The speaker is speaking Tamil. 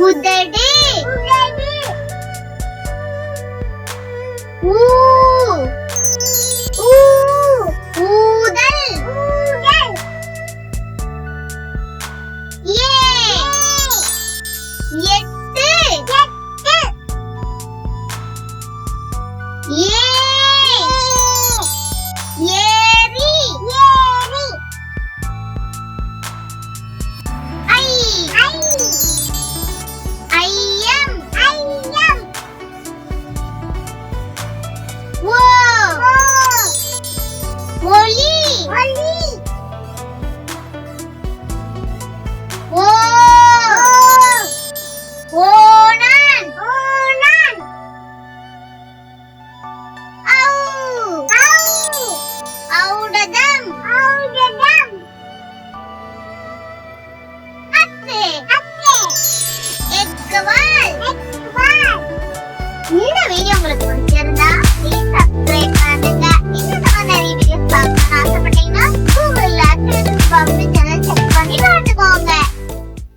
உதடு ஊ ஊதல் ஏ எட்டு ஏ ஏரி ஐ ஐயம் ஓ ஒளி ஓ ஓணான் ஔடதம் அத்து எக்குவால் இந்த வீடியோ உங்களுக்கு பிடிச்சிருந்தா ப்ளீஸ் சப்ஸ்கிரைப் பண்ணுங்க. இன்னும் நிறைய வீடியோஸ் பார்க்கணும்னு ஆசைப்பட்டீங்கன்னா கூகுள்ல